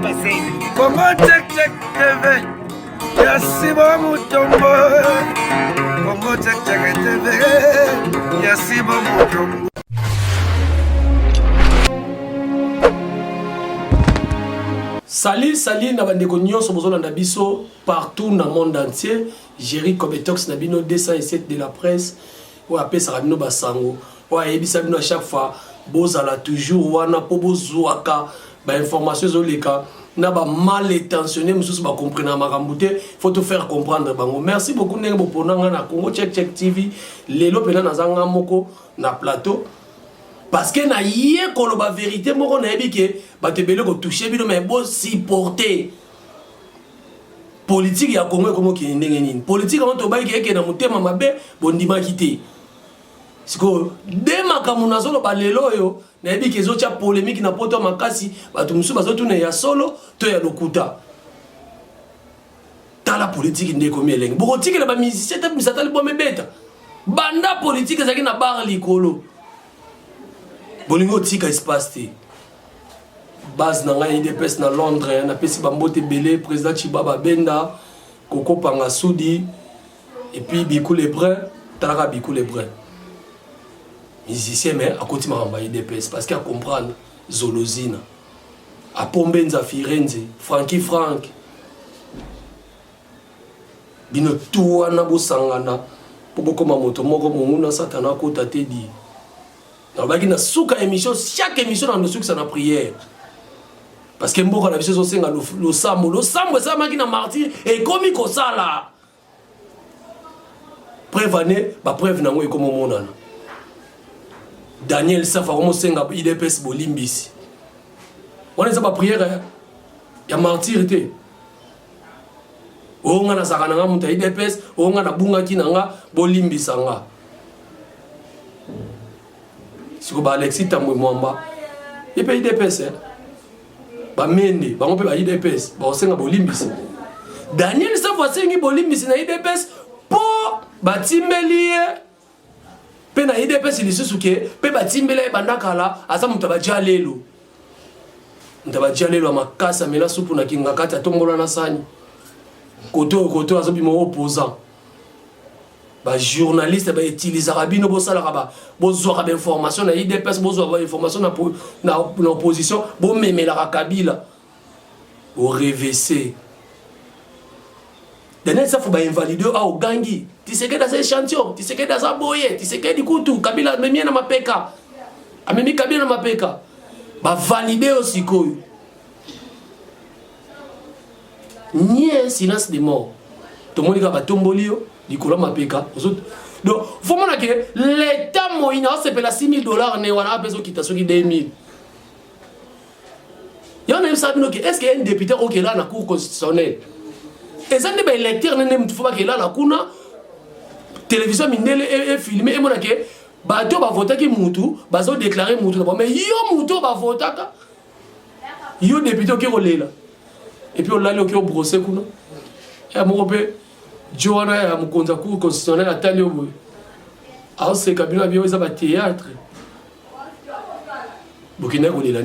Congo check check TV. Yasibo Mutombo. Congo check check TV. Yasibo Mutombo. Salut na bandeko nyonso bozolanda biso partout dans le monde entier. Jerry Kobetox na bino 207 de la presse. Ou apesa bino basango. Ou ebisa bino à chaque fois bozala toujours wana po bozwaka ba information zoleka na ba mal intentionné mususu ba comprendre makambo te. Faut te faire comprendre bango. Merci beaucoup ndenge boponanga na Congo Check Check TV. Lelo pena na zanga moko na plateau. Parce que na yé koloba vérité moko na yebi ke batebele ko toucher bino mais bo supporter politique ya Congo comme ki ndenge nini politique on to ba ke na mutema mabe bondima kité siko de makamu na zolo balelo yo na yebi ke zo cha polémique na poto makasi batu musu bazo tuna ya solo to ya lokuta tala politique ndé comme elenge boko tikela ba musicien ta misatali bo mebeta banda politique zaki na bar likolo bolingo tika espace te base na ngai IDPS na Londres na pesi bambote belé président Chibaba Benda Koko Panga Soudi et puis Bikou Lebrun Tara Bikou Lebrun musicien mais à côté maramba IDPS parce qu'il a comprendre Zolozina a Pombenza Firenze Frankie Frank bino tuwa na bosangana po bokoma moto moko monguna satana ko tate di na baki na suka émission chaque émission dans le suka ça na prière parce que mboko na biso so senga lo sambo ça maki na martyr et komi ko sala prévané ba preuve nango ikomo monana Daniel Safa komo senga IDPS bolimbisi on est ça ba prière ya martyr te onga na sakana nga muta IDPS onga na bunga kinanga bolimbisa nga si vous Alexis Tambwe Mwamba et puis IDPS ba mende ba ngope ba IDPS ba osenga bolimbisi Daniel Safa sengi bolimbisi na IDPS po batimbelie pe na IDPS lisusuke pe batimbele bandakala asa mutaba jalelo amakasa mela supu na kinga kati atombola na sani koto azobi mo opposant ba journaliste ba utiliser rabino bo sala ba bozo ba information na IDPS bozo ba information na opposition bo memela ka Kabila au RVC Daniel Safa ba invalider au gangi tu sais que dans ces échantillons tu sais que dans aboye tu sais que du coup tout Kabila memia na mapeka amemi Kabila na mapeka ba valider aussi ko nie silence des morts tout le monde va tombolio Nicolas Mapeka. Donc, faut montrer que l'État moyen, c'est pour $6 000, ne wana besoin quitter sur 2 000. Il y en a ça est-ce qu'il y a un député qui est là dans la cour constitutionnelle? Et ça ne pas électeur ne faut pas qu'il là la cour na télévision mindele et filmé et mona que bato ba voter ki mutu bazo déclarer mutu mais yo mutu ba voter ka yo député qui rolela et puis on l'a qui au procès kuna et mon peu Joana ya mukonza cour constitutionnel atali obo a se kabila bio za ba théâtre Burkina olela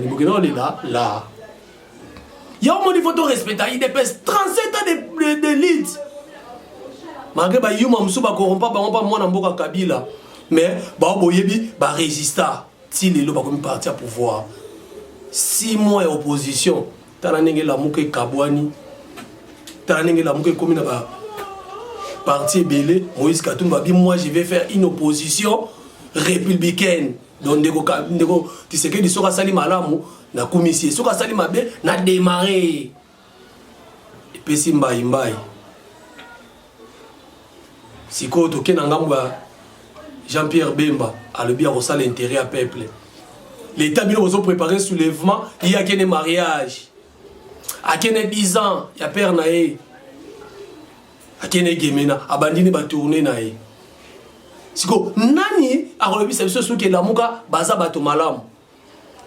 là ya mon niveau de respect IDPS 37 ans d'élite malgré ba yuma musu ba corrompa ba mpa mwana mboka Kabila mais ba boyebi ba résista ti lelo ba comme parti à pouvoir 6 mois opposition tala ndenge la muke kabwani tala ndenge la muke komina ba parti belé Moïse Katumba dit moi je vais faire une opposition républicaine donc ndeko tu sais que di soka sali malamu na commission soka sali mabe na démarrer et puis simbai siko to kena ngamba Jean-Pierre Bemba a le bien ressent l'intérêt à peuple l'état bien ont préparé soulèvement il y a qu'un mariage à qu'un 10 ans il y a père naé akene gemena abandini ba tourner nae siko nani akolobisa biso soki la muka baza bato malamu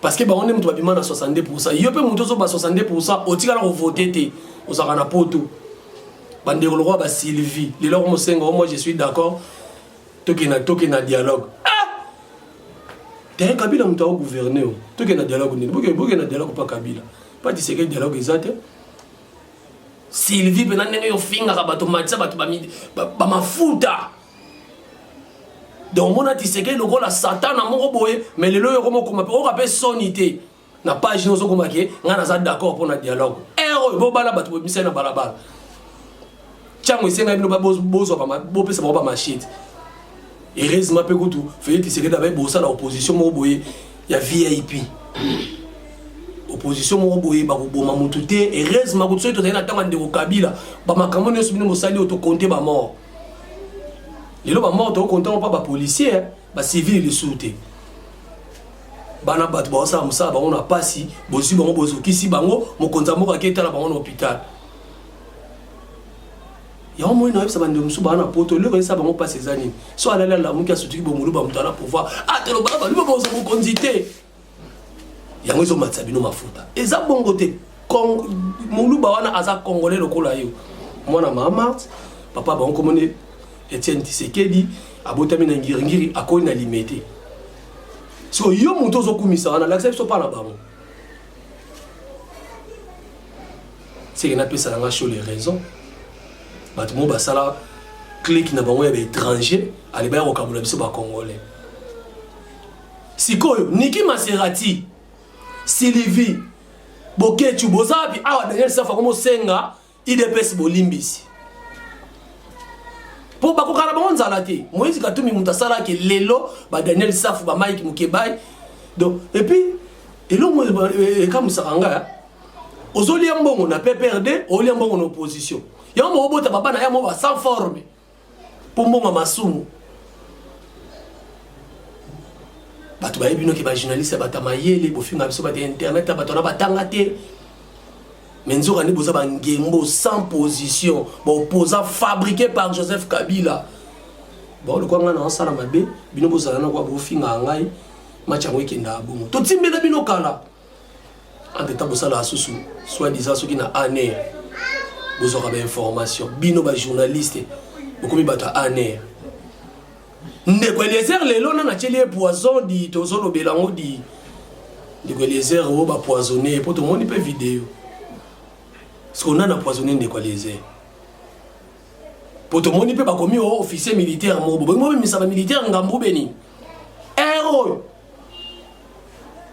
parce que ba on est mutu babima na 62% yo pe mutu so ba 62% otikala ko voter te osaka na poto bandeko le roi ba Sylvie le loro mosengo moi je suis d'accord toki na dialogue Kabila mutu au gouverner toki na dialogue ni boke na dialogue pa Kabila pas Tshisekedi dialogue exact. Sylvie pena ndenge yo finga ka bato matisa bato ba mafuta. Donc mona Tshisekedi lokola Satan na moko boye mais lelo yo komo koma o rappelle sonité na page nozo koma ke ngana za d'accord pour na dialogue. Ero bo bala bato bo na balabala. Tiango isenga bino ba bozo ba bo pesa ba machine. Heureusement pe kutu Félix Tshisekedi avec bossa la opposition moko boye ya VIP. Opposition moko boye ba ko boma mutu te heureusement kutu so to na tanga ndeko Kabila ba makambo ne subino mosali auto compter ba mort. Les gens morts sont contents pas les policiers, les civils les sautés. Bana bat bossa musa ba on a pas si bosi bango bozo kisi bango mo konzamo ka keta la bango hôpital. Ya mo ino ça bande musu bana poto le ça bango pas ces années. So ala la muki asuti bo mulu ba mutana pouvoir. Ah te lo ba lu ba bozo mo konzité. Ya ngo zo matsabino mafuta. Eza bongo te kong mulu ba wana aza congolais lokola yo. Mwana mama papa ba on komone Etienne Tshisekedi abotami na ngiri akoni na limité. So yo muto zo kumisa na l'accepte pas na bango. C'est que na pesa nga show les raisons. Batmo basala clique na bango ya étranger ali ba ko kabula biso ba congolais. Sikoyo Niki Maserati Sylvie Boketu Bozabi awa Daniel Safa komo senga IDPS bolimbisi. Pour bakokala bango nzala te Moïse Katumbi mutasala ke lelo ba Daniel Safu ba Mike Mukebai donc et puis elo mo comme saranga ozoli mbongo na PPRD oli mbongo na opposition ya mo obota baba na ya mo ba sans forme pour mbongo masumu bato ba ebino ke ba journaliste ba tamayele bo finga biso ba internet ba tona ba tanga te Menzo ni boza bangembo sans position, bon opposant fabriqué par Joseph Kabila. Bon le quoi ngana sala mabe, bino boza na kwa bo finga ngai, macha ngwe kenda bongo. To timbela bino kala. Ante ta bosala asusu, soit disant ceux qui na aner. Bozo ka ba information, bino ba journaliste, beaucoup mi bata aner. Ndeko Eliezer lelo na cheli poison di tozo lo belango di. Ndeko Eliezer o ba poisonné pour tout le monde peut vidéo. Ce qu'on a empoisonné de quoi les airs. Pour tout le monde, il peut pas commis au officier militaire. Moi, mais ça va militaire en Gambou Beni. Héros.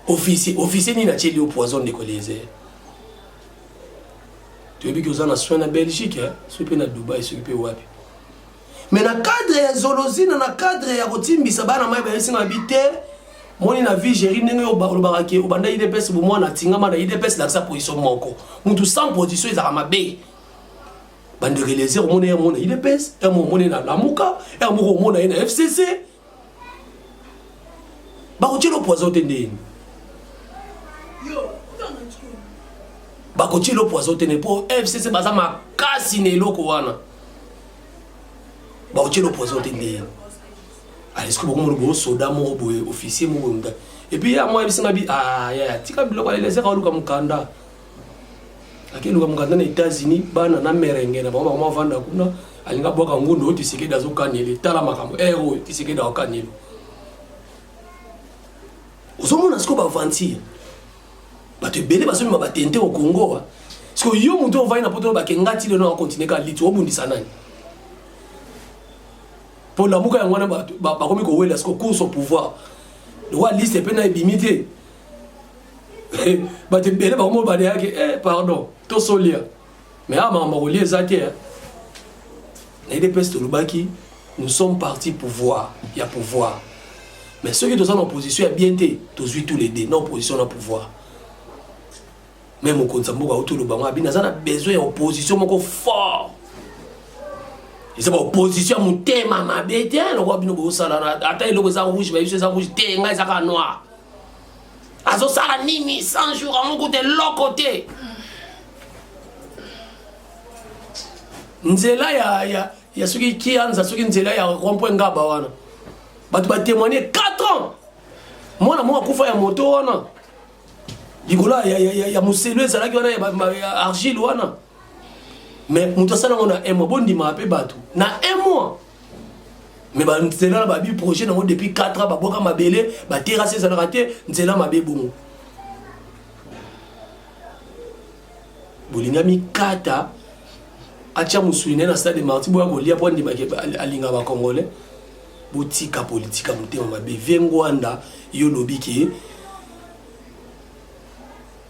Officier ni n'a cheli au poison de quoi les airs. Tu as vu que vous en avez soin en Belgique, ceux qui sont à Dubaï, ceux qui sont à Wapi. Mais dans le cadre de Zolozine, dans le cadre de Rotimbi, ça va dans ma habité. Moi, na vie, j'ai rien au baraki, au banda IDPS, au moins, na tingama na IDPS, là, sa position moko. Moutou sans position, ils ont ramabé. Bande réaliser, au monde, il y a mon IDPS, il y a mon na Lamuka, il y a mon na FCC. Bakoutier le poison tende. Bakoutier le poison tende pour FCC, bazama kasine loko wana. Bakoutier le poison tende. Est-ce que vous soda mon officier mon et puis moi je me dis ah ya tika biloko les erreurs comme kanda akelo comme kanda na États-Unis bana na merenge na bama ma vanda kuna alinga boka ngundo Tshisekedi dazo kanele tala makambo ero Tshisekedi dazo kanele uzomona siko ba vantir ba te bele baso ma batente au Congo parce que yo muto va na poto ba kengati le no continuer ka litu obundisa nani. Pour la mouka yangwana ba komi ko wela sko course au pouvoir le roi liste pe na ebimité ba te bele ba mo ba de yake pardon to solia mais à mama relier zaté na des pestes lubaki nous sommes partis pouvoir il y a pouvoir mais ceux qui sont en opposition ya bien té tous tous les deux non opposition na pouvoir même au konsambo ka autour le bango abina za na besoin ya opposition moko fort. C'est pas opposition mon thème ma bête le roi bino bo sala ata le za rouge ba yusa rouge te ngai za ka noir azo sala nini 100 jours à mon côté l'autre côté nzela ya suki ki anza suki nzela ya rond-point ngaba wana batu ba témoigner 4 ans moi kufa ya moto wana ligola ya muselu ezala ki wana ya argile wana. Mais nous avons un mois, bon dimanche, na un mois. Mais c'est là le projet depuis 4 ans, bah ma belle, bah terrasser ça raté, c'est là ma belle bon. bolinga mikata atia musuline na stade de Martyr boya kolia po ndima ke alinga ba congolais botika politika mutema mabe vengwanda yo lobiki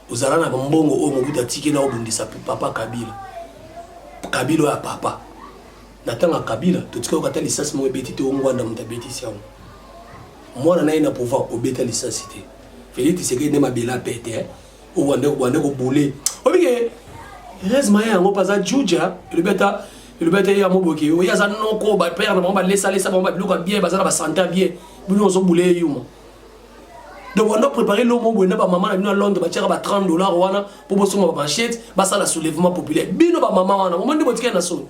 uzala na mbongo o mobuta tikela obundisa papa Kabila ya papa natanga Kabila totika okata licence mo ebeti te ngwanda mutabeti siamo mwana na ina pouvoir obeta licence te Félix Tshisekedi ma bela pete o wande ko boule obike rezma yango paza juja le beta ya moboki o yaza noko ba père na ba laisser ba bloka bien bazana ba santé bien bino zo boule yuma donc on doit préparer l'homme bon ba maman na bino Londres ba tira ba $30 wana pour bosso ma manchette ba ça la soulèvement populaire bino ba maman wana moment de botika na so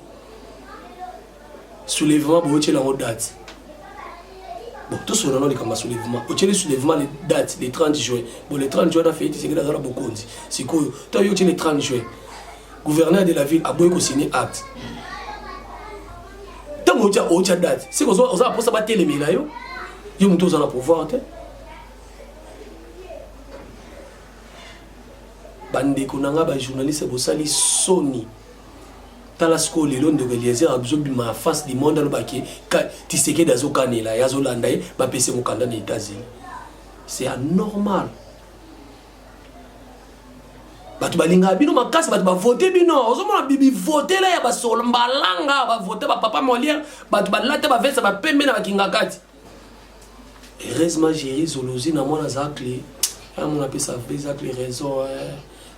soulèvement bo tela en date bon tout ce nom comme soulèvement au tele soulèvement les dates les 30 juin bon les 30 juin a fait c'est que dans la bokonzi c'est quoi toi yo tele 30 juin gouverneur de la ville a boy ko signer acte tant au tia date c'est qu'on a pour ça ba télé mais là yo muto za na pouvoir te bande konanga ba journaliste bo sali soni tala skole lelo ndeko Eliezer abzobi ma face du monde lo baki Tshisekedi azokanela yazolanda ye ba pese mokanda na États-Unis c'est anormal batu balinga bino makasi batu ba voter bino ozomona bibi voter la ya ba solombalanga ba voter ba papa Molière batu ba lata ba vesa ba pembe na bakinga kati heureusement j'ai zolozi na mona zakli mon appelle ça zakli raison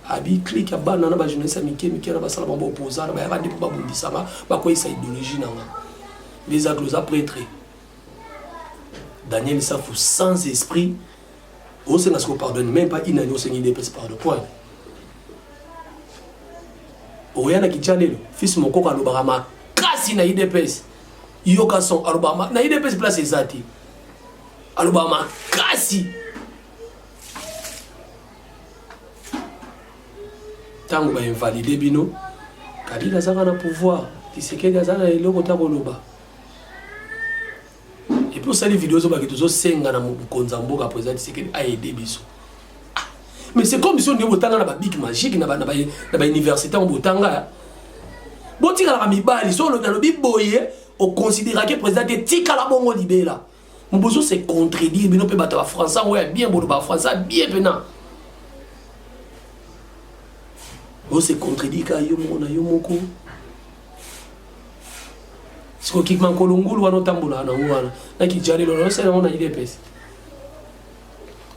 abi clique abana na ba journaliste mike na basala ba opposant ba yandi ba bundisa ba ko isa idéologie nanga les aglosa prêtre Daniel Safou sans esprit on se n'a pardonne même pas inani on se ni dépêche par de point oyana kichalelo fils moko ka lobaka makasi na IDPS yoka son alobama na IDPS place ezati alobama makasi tango ba invalider bino Kabila zaka na pouvoir Tshisekedi azana eloko ta koloba et puis ça les vidéos zo ba kitozo senga na mukonza mboka président Tshisekedi a aidé biso mais c'est comme si on devait na ba big magique na ba université en botanga botika la mibali so le lobi boye on considéra que président tika la bongo libela mbozo c'est contredire bino pe bata ba français ouais bien bon ba français bien pena on se contredit ka yo mona yo moko siko kikman kolongulu wana tambula na wana na kijali lo no sele mona IDPS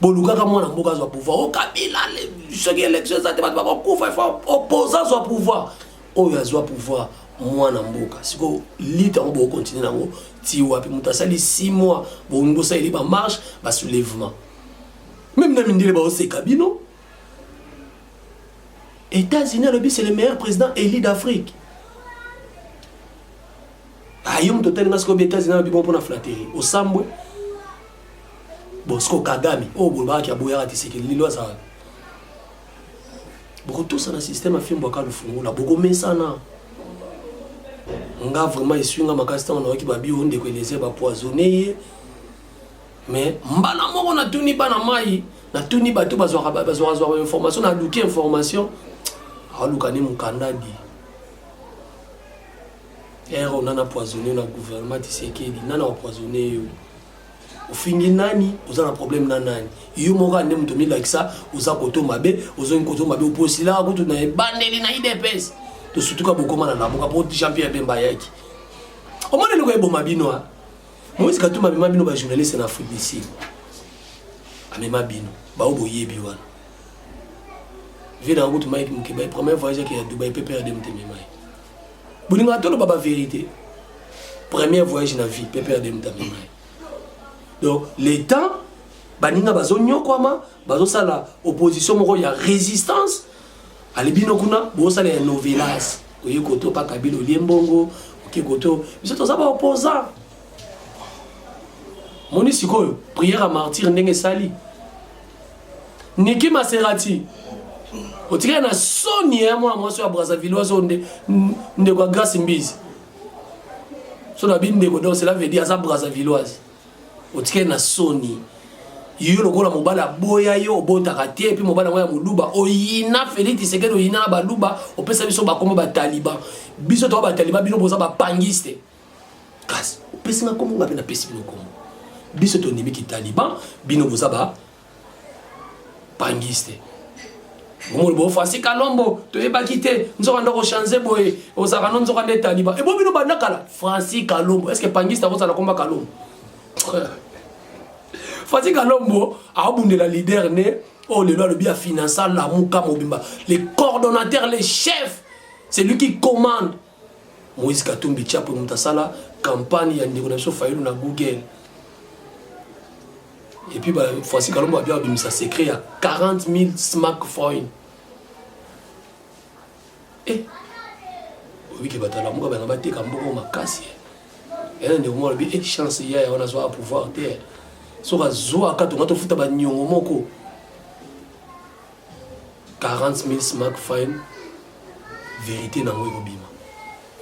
boluka ka mwana mboka zo pouvoir o Kabila le chaque élection ça te ba kufa il faut opposant zo pouvoir o ya zo pouvoir mwana mboka siko lita on bo continuer nango ti wapi mutasali 6 mois bo ngosa ili ba marche ba soulèvement même na mindile ba o se kabino États-Unis, c'est le meilleur président élu d'Afrique. Ayum total nas ko États-Unis bon pour na flatterie. Au Sambwe. Bosco Kagame, oh bolba ki aboya Tshisekedi lilo za. Boko tout ça na système afim boka le fungu la boko mesana. Nga vraiment isunga makasta on ki babi onde ko Eliezer ba poisonner. Mais mbala moko na tuni bana mai, na tuni bato bazwa information na luki information. Alukani mukandadi on a empoisonné le gouvernement Tshisekedi nana empoisonné au fingi nani oza na problème na nani yo moka ndem to mi like ça oza koto mabe ozo koto mabe oposila ko to na bandeli na IDPS to surtout ka bokoma na boka pour champion Bemba yaki o mona le ko ebo mabino moi c'est ka to mabino ba journaliste na Afrique d'ici ame mabino ba obo yebi wana vient en route Mike Mukeba premier voyage qui a Dubaï peut perdre des mai bolinga tolo baba vérité premier voyage na vie peut perdre des mai donc les temps baninga bazonyo kwama bazosala opposition moko ya résistance alibino kuna bosala ya novelas oyekoto pa Kabila liembongo okikoto biso to zaba opposant moni sikoyo prière à martyr ndenge sali Niki Maserati otika na soni ya mwana mwasi wa Brazzaville wazo nde kwa Grace Mbizi so na binde ko donc cela veut dire ça Brazzavilloise otika na soni yo lokola mobala boya yo obotaka te et puis mobala ngoya moluba oyina Félix Tshisekedi oyina na baluba opesa biso bakombo ba taliban biso to ba taliban bino boza ba pangiste kasi opesa nga kombo ngape na pesi bino kombo biso to nimi ki taliban bino boza ba pangiste Bomol bo Francis Kalombo to yebaki te nzoka ndoko changer boye ozaka no nzoka nde taliban et bo bino banda kala Francis Kalombo est-ce que pangiste akoza la komba Kalombo Francis Kalombo a abundé la leader né oh le loi le bien finançant la muka mobimba les coordonnateurs les chefs c'est lui qui commande Moïse Katumbi Tchapo Mutasala campagne ya ndeko na biso Fayulu na Google et puis bah Francis Kalombo a bien abimisa secret à 40 000 smartphones et oui que batala muka ba ngaba te kamboko makasi et ndeko mo bi et chance ya on a soit pouvoir terre soka zoa katonga to futa ba nyongo moko 40 000 smartphones vérité na ngoyo bima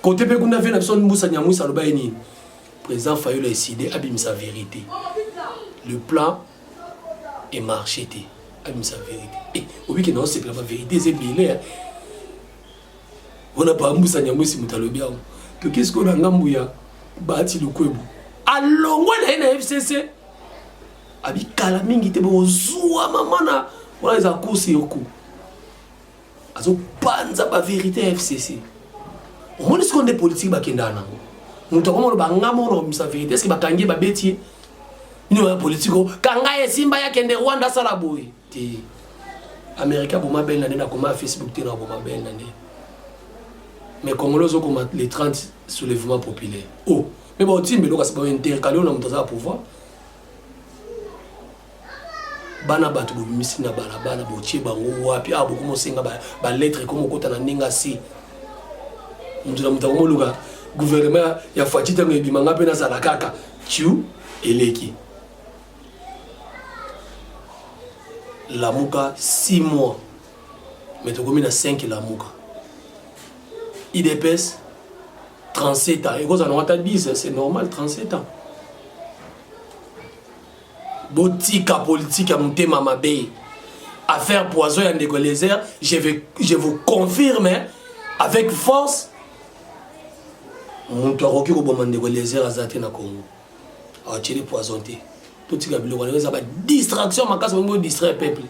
côté pe kuna fait na biso mbusa nyamwisa loba nini président Fayulu a décidé abimisa vérité le plan est marché abimisa vérité et obi que non c'est la vérité c'est bien on a pas mbusa nyamwisi mutalobia que qu'est-ce qu'on a ngambuya bati le kwebu alongwa na FCC abi kala mingi te bozua mamana wala za kosi yoku azo panza ba vérité FCC on moni ce qu'on des politiques ba kendana muto komo ba ngamo no misa vérité est-ce que ba kangi ba beti ni wa politiko kanga ye simba ya kende Rwanda sala boy ti America bo mabel na na koma Facebook te na bo mabel na mais congolais comme les 30 soulèvements populaires oh mais bon ti mbelo ka se ba intercaler on a mutaza pouvoir bana batu bimisi na balabala botie bango wapi abo komo senga ba lettre komo kota na ninga si mutula mutakomo luka gouvernement ya fatita ngebima ngape na sala kaka tu eleki la muka 6 mois mais to komina 5 la muka IDPS 37 ans et cause en on 10 c'est normal 37 ans botika politique à monter mamabé affaire poison et négocier je vous confirme avec force mon tour qui au bon négocier azate na Congo a tiré poisonté tout tika bilo wala za ba distraction makasi mo distraire peuple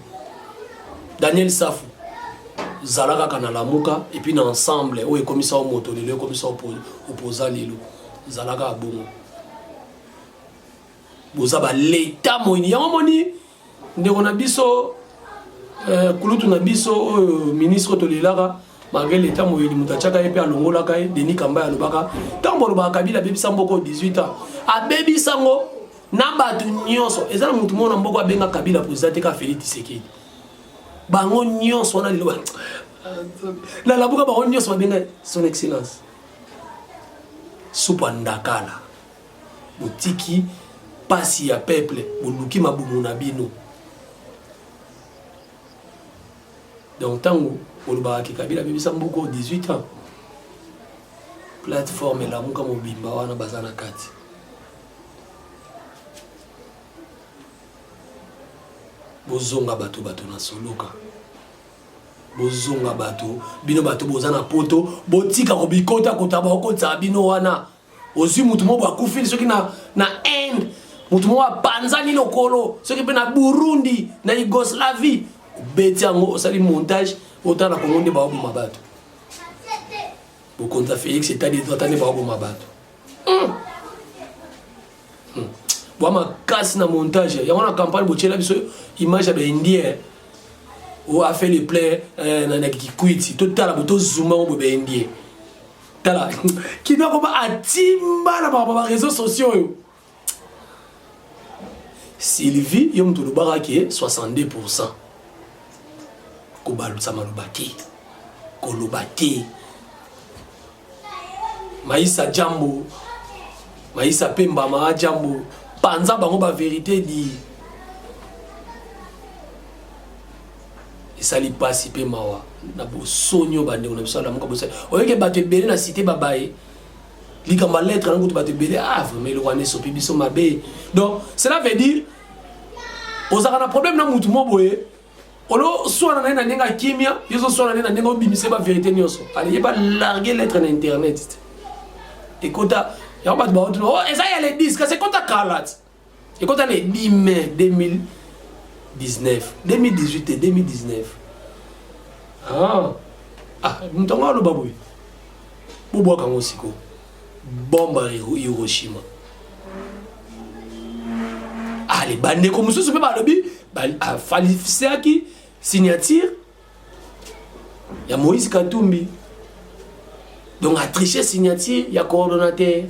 Daniel Safou zalaka kana la muka et puis ensemble o commissaire moto le commissaire opposant lelo zalaka bongo bozaba l'état moini yamoni ndeko na biso kulutu na biso ministre tolelaka malgré l'état moini mutachaka epe alongola kai Denis Kamba alobaka tambo lobaka Kabila bebisa mboko 18 ans abebisa ngo na batu nyonso ezala mutu mona mboko abenga Kabila président ka Félix Tshisekedi bango nyonso wana liloba la labuka bango nyonso babenga son excellence supandakala botiki pasi ya peuple buluki mabumu na bino donc tango oloba ki Kabila bebisa mboko 18 ans plateforme la muka mobimba wana bazana kati bozonga bato na soloka bozonga bato bino bato bozana poto botika ko bikota kota ba okota bino wana ozi mutu mo ba kufili soki na end mutu mo panzani lokolo soki pe na Burundi na Yugoslavie beti yango osali montage otala ko ngonde ba obuma bato bo konta Félix c'est-à-dire totane ba obuma bato Wama casse na montage. Il y a une campagne pour tirer image à indien. Ou a fait les play na qui quit. Tout à la boto zoom au bébé indien. Tala qui doit comme atimba na réseaux sociaux. Sylvie yom to baraki 62%. Ko balu samalubaki. Ko lobaki. Maïssa Jambo. Maïssa Pemba ma Jambo. Panza bango ba vérité dit et ça li passe pe mawa na bo sonyo bande on a besoin la muka bosse oyeke bato belé na cité babaye li kamba lettre na kutu bato belé ah mais le rwanda sopi biso mabe donc cela veut dire ozaka na problème na mutu mo boye olo soit na nenga kimia yeso soit na nenga obimise ba vérité nyonso allez ba larguer lettre na internet ekota ya ba ba oh eza ya les 10 c'est kota kalat ekota les 10 mai 2019 2018 et 2019 mtonga lo baboy bobo ka ngosiko bomba Hiroshima allez bande ko mususu pe ba lobi ba falsifiaki signature ya Moïse Katumbi donc a triché signature ya coordonnateur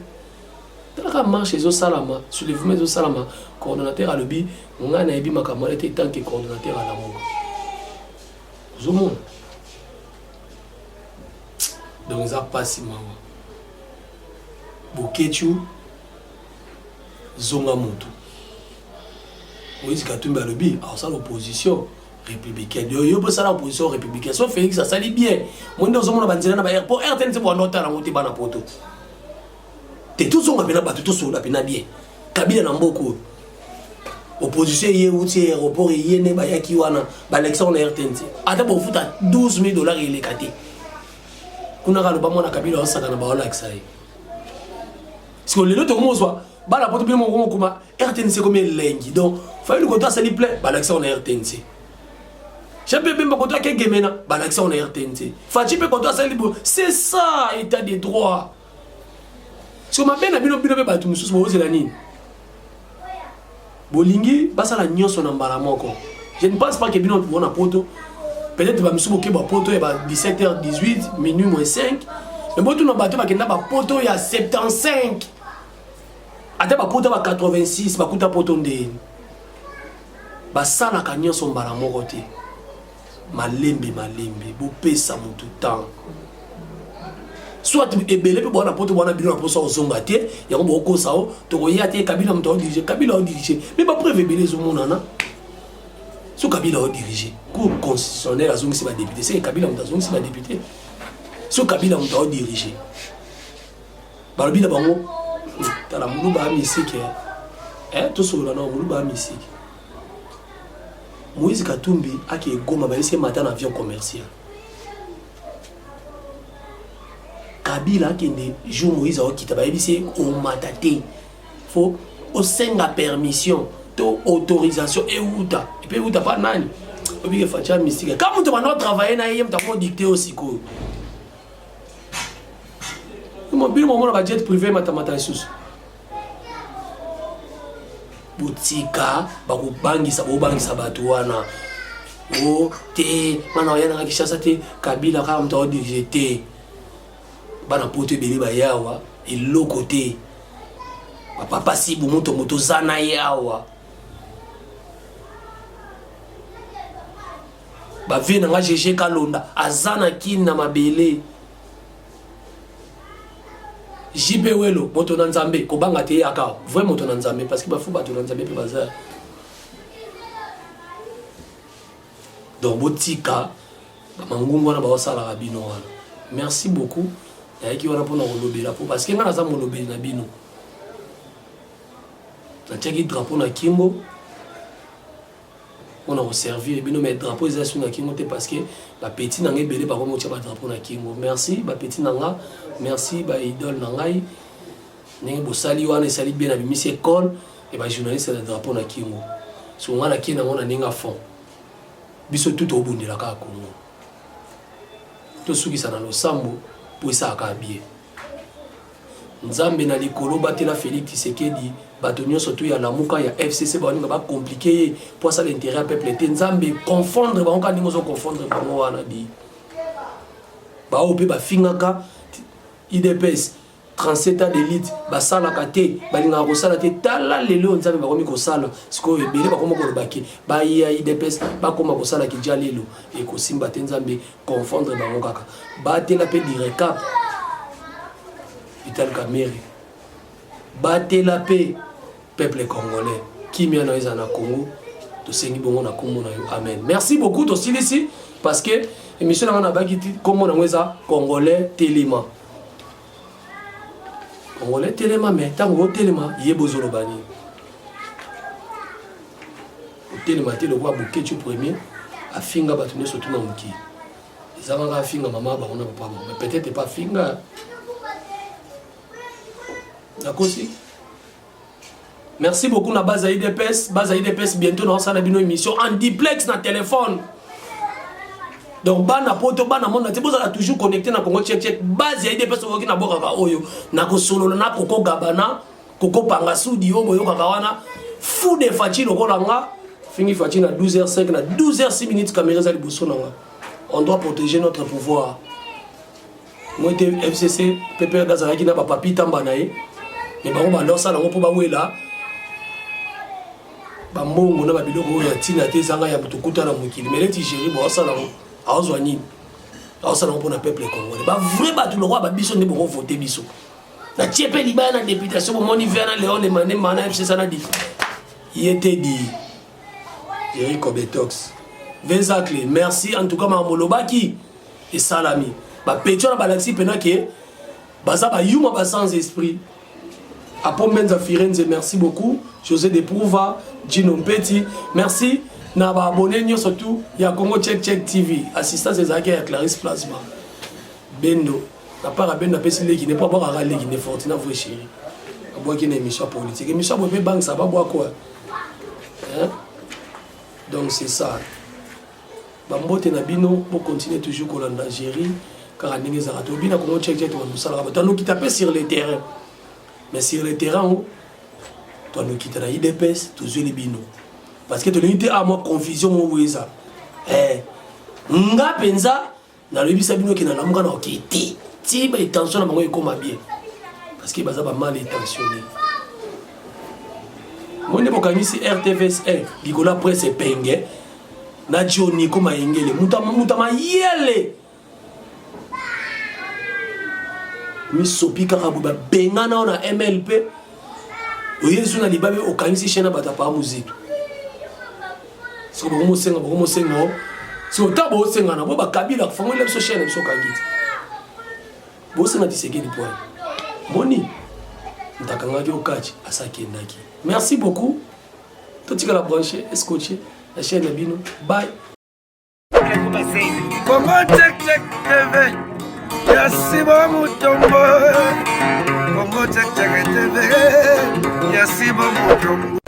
la marche zo salama soulèvement zo salama coordonnateur a lobi nga na ebi makamala te tant que coordonnateur à la mongo zomo donc ça passe mawa bokechu zonga mutu Moïse Katumbi a lobi alors ça l'opposition républicaine yo pour ça l'opposition républicaine sauf Félix ça sali bien moi dans zomo na banzela na ba airport RTNC bo nota na mutu bana poto te tout zonga bena ba tout so la bena bien Kabila na mboko opposition yé outi aéroport yé ne ba yaki wana ba élection na RTNC ata bo futa $12,000 il est caté kuna ka lo ba mona Kabila osaka na ba ola exai parce que le lot comment soit ba la poto bien mon kuma RTNC comme lengi donc fallait que toi ça lui plaît ba élection na RTNC J'appelle même quand toi qui est ba l'action na RTNC Fachi pe quand toi ça lui c'est ça état de droit si on m'a bien bino ba tout mususu bo zela nini bolingi basa la nyonso na mbala moko je ne pense pas que bino on a poto peut-être ba mususu ke ba poto ba 17h18 minuit moins 5 mais bon tout na bato ba kenda ba poto ya 75 ata ba poto ba 86 ba kuta poto ndeni ba sala ka nyonso mbala moko te malembe bopesa mutu temps soit ebele pe bona poto bona bino na posa ozonga te yango boko sao to koya te Kabila muto diriger Kabila o diriger mais ba preuve ebele zo monana so Kabila o diriger cour constitutionnel azongi se ba député c'est Kabila muto azongi se ba député so Kabila muto o diriger ba lobi na bango tala mulu ba misiki to so na mulu ba misiki Moïse Katumbi a qui est goma ba ese matin avion commercial Kabila qui est jour Moïse a quitté ba ebisi o matate faut au senga permission to autorisation et outa et puis outa pas nani obi facha mystique quand tu vas travailler na yem ta mo dicter aussi ko mo bi mo na ba jet privé matamata isusu butika bakubangisa bobangisa batu wana o te mana yana ngakishasa te Kabila kama mtu dirige te bana poto bele ba yawa eloko te papa si bu moto zana yawa ba vina nga jeje kalonda azana kina mabele JP Welo, moto na nzambe, kobanga te yaka, vrai moto na nzambe, parce que bafu bato na nzambe pe bazar. Donc botika, mangungu na ba osala ka bino wana. Merci beaucoup. Ya ki wana pona kolobela po parce que nga na za molobeli na bino. Na tchaki drapeau na Kimbo. On a servi bino mais drapeau eza sur na Kimbo te parce que ba petit na ngebele ba komo tia ba drapeau na Kimbo. Merci ba petit na nga. Merci ba idole nangai ningi bosali wana sali bien na bimisi école et ba journaliste na drapeau na Kingo so wana kina ngona ninga fond biso tout obundela ka Kongo to suki sana lo sambo po isa ka bien nzambe na likolo batela Félix Tshisekedi bato nyonso to ya lamuka ya FCC ba ninga ba compliqué pour ça l'intérêt peuple te nzambe confondre ba onka ningo zo confondre ba wana di ba ope ba fingaka IDPS 37 ans d'élite basala kate balinga ko sala te tala lelo nzambe bakomi ko sala siko ebele bakoma ko lobaki ba ya IDPS bakoma ko sala ki jalelo e ko simba te nzambe confondre bango kaka ba te la pe direcap Vital Kamerhe ba te la pe peuple congolais qui mia na ezana Congo to sengi bongo na kombo na yo amen. Merci beaucoup to silisi parce que émission na ba ki kombo na ngweza congolais telema Congolais téléma mais tango téléma yebozolo bani télématé le roi bouquet tu premier a finga batuné surtout na muki ils ont finga maman ba on a pas mais peut-être pas finga d'accord aussi. Merci beaucoup na base IDPS bientôt dans sa bino émission en duplex na téléphone. Donc bana poto bana monde na teboza toujours connecté na Congo check base IDPS oki na boka ka oyo na ko solo na koko gabana koko panga sudi o boyo kaka wana fou de fatigue lokolanga fini fatigue na 12h05 na 12h06 caméra za liboso nanga. On doit protéger notre pouvoir. Moi te FCC PPR gazaki na ba papi tamba na ye. Mais bango ba losa nango po ba wela bambongo na babiloko ya tina te zanga ya butukuta na mukili mais leti gérer bo sala azwani azala pour na peuple congolais ba vrai ba tout le roi ba biso ne bon voter biso na tiepé libana na députation pour moni vers na Léon le mané mana FC ça na dit il était dit Eric Obetox Vezakle merci en tout cas ma molobaki et salami ba petio na balaxi pena ke baza ba yuma ba sans esprit Apo Menza Firenze, merci beaucoup. José Deprouva, Gino Mpeti, merci. Naba abonné surtout, il y a Congo Check TV. Assistance des acquis à Clarisse Plasma. Bendo. La part à Bendo, qui n'est pas boire à râler, qui n'est pas fortina vrai chéri. À boire qui n'est émission politique. Émission politique, banque, ça va boire quoi? Hein? Donc c'est ça. Bambote Nabino, pour continuer toujours qu'on en Algérie, car à Ningezarato, bien à Congo Check TV, nous qui tapons sur les terrains. Mais sur le terrain, tu nous quittes la IDPS, tu joues les binos. Parce que tu as à moi confusion, mon ouïsa. Nga penza, na le bisa bino qui n'a l'amour na okiti. Si ba intention na bango ekoma bien. Parce que baza ba mal intentionné. Moi ne bokangisi RTVS Ligola presse penge. Na Johnny koma engele. Mutama yele. Misopi karabuba bengana na MLP oyesu na libabe okangisi chena bata pa musique so bomo senga so tabo senga na bo ba kabila fongo le so chena so kangiti bo senga disegeli point moni ndakanga ki okachi asaki ndaki merci beaucoup totika la brancher escocher la chaîne bino bye Congo Check TV. Yasi bo mutombo Congo Check TV. Yasi bo mutombo.